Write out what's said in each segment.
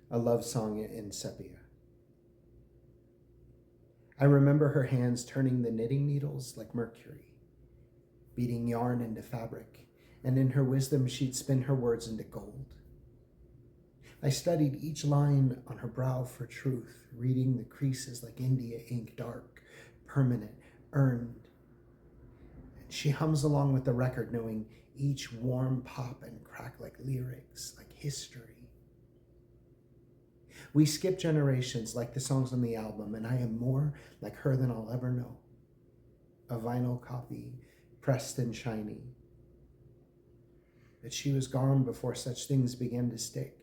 a love song in Sepia. I remember her hands turning the knitting needles like Mercury, beating yarn into fabric, and in her wisdom she'd spin her words into gold. I studied each line on her brow for truth, reading the creases like India ink, dark, permanent, earned. And she hums along with the record, knowing each warm pop and crack like lyrics, like history. We skip generations like the songs on the album, and I am more like her than I'll ever know. A vinyl copy, pressed and shiny. But she was gone before such things began to stick.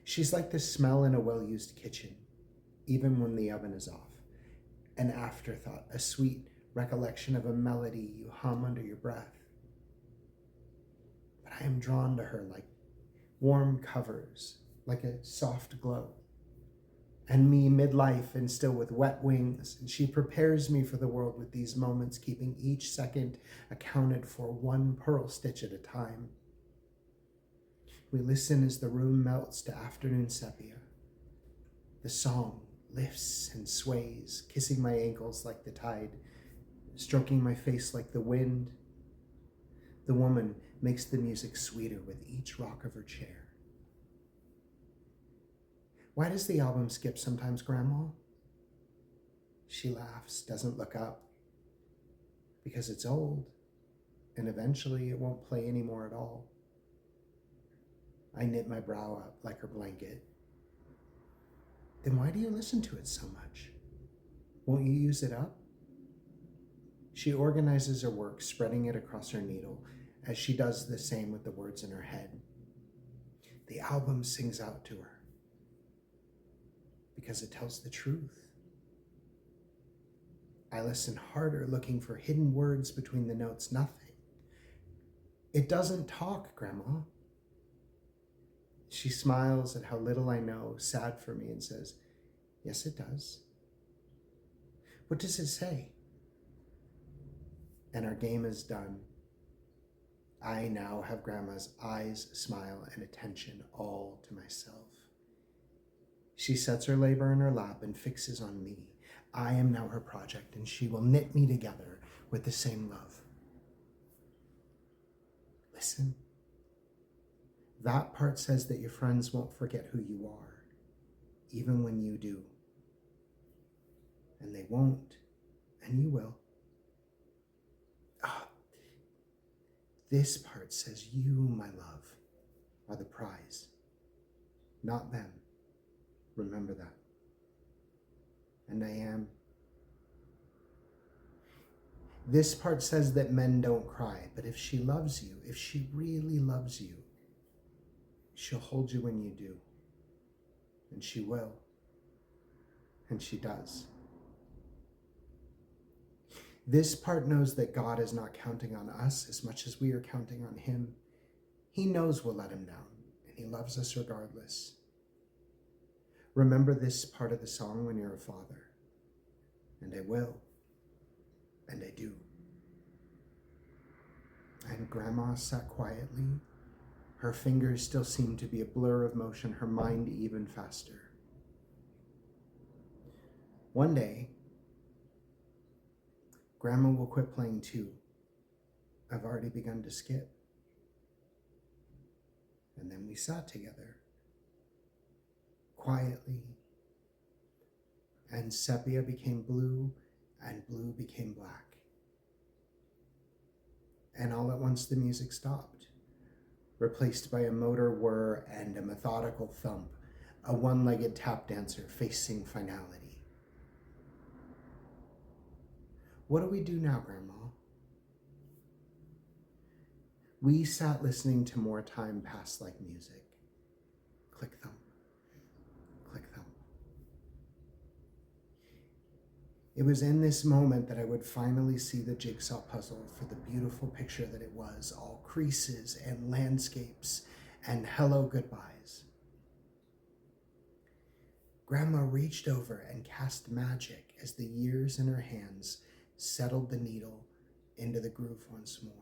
She's like the smell in a well-used kitchen, even when the oven is off. An afterthought, a sweet recollection of a melody you hum under your breath. But I am drawn to her like warm covers, like a soft glow. And me midlife and still with wet wings, and she prepares me for the world with these moments, keeping each second accounted for, one pearl stitch at a time. We listen as the room melts to afternoon sepia. The song lifts and sways, kissing my ankles like the tide, stroking my face like the wind. The woman makes the music sweeter with each rock of her chair. Why does the album skip sometimes, Grandma? She laughs, doesn't look up. Because it's old, and eventually it won't play anymore at all. I knit my brow up like her blanket. Then why do you listen to it so much? Won't you use it up? She organizes her work, spreading it across her needle, as she does the same with the words in her head. The album sings out to her, because it tells the truth. I listen harder, looking for hidden words between the notes. Nothing. It doesn't talk, Grandma. She smiles at how little I know, sad for me, and says, yes, it does. What does it say? And our game is done. I now have Grandma's eyes, smile, and attention all to myself. She sets her labor in her lap and fixes on me. I am now her project, and she will knit me together with the same love. Listen. That part says that your friends won't forget who you are, even when you do. And they won't, and you will. This part says you, my love, are the prize, not them. Remember that. And I am. This part says that men don't cry, but if she loves you, if she really loves you, she'll hold you when you do. And she will. And she does. This part knows that God is not counting on us as much as we are counting on him. He knows we'll let him down, and he loves us regardless. Remember this part of the song when you're a father. And I will. And I do. And Grandma sat quietly. Her fingers still seemed to be a blur of motion, her mind even faster. One day, Grandma will quit playing too. I've already begun to skip. And then we sat together, quietly, and sepia became blue, and blue became black. And all at once the music stopped, replaced by a motor whir and a methodical thump, a one-legged tap dancer facing finality. What do we do now, Grandma? We sat listening to more time pass like music. Click thump, click thump. It was in this moment that I would finally see the jigsaw puzzle for the beautiful picture that it was, all creases and landscapes and hello goodbyes. Grandma reached over and cast magic as the years in her hands settled the needle into the groove once more.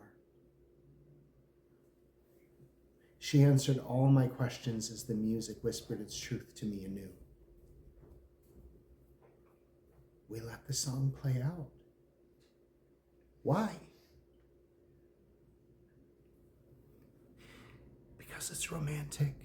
She answered all my questions as the music whispered its truth to me anew. We let the song play out. Why? Because it's romantic.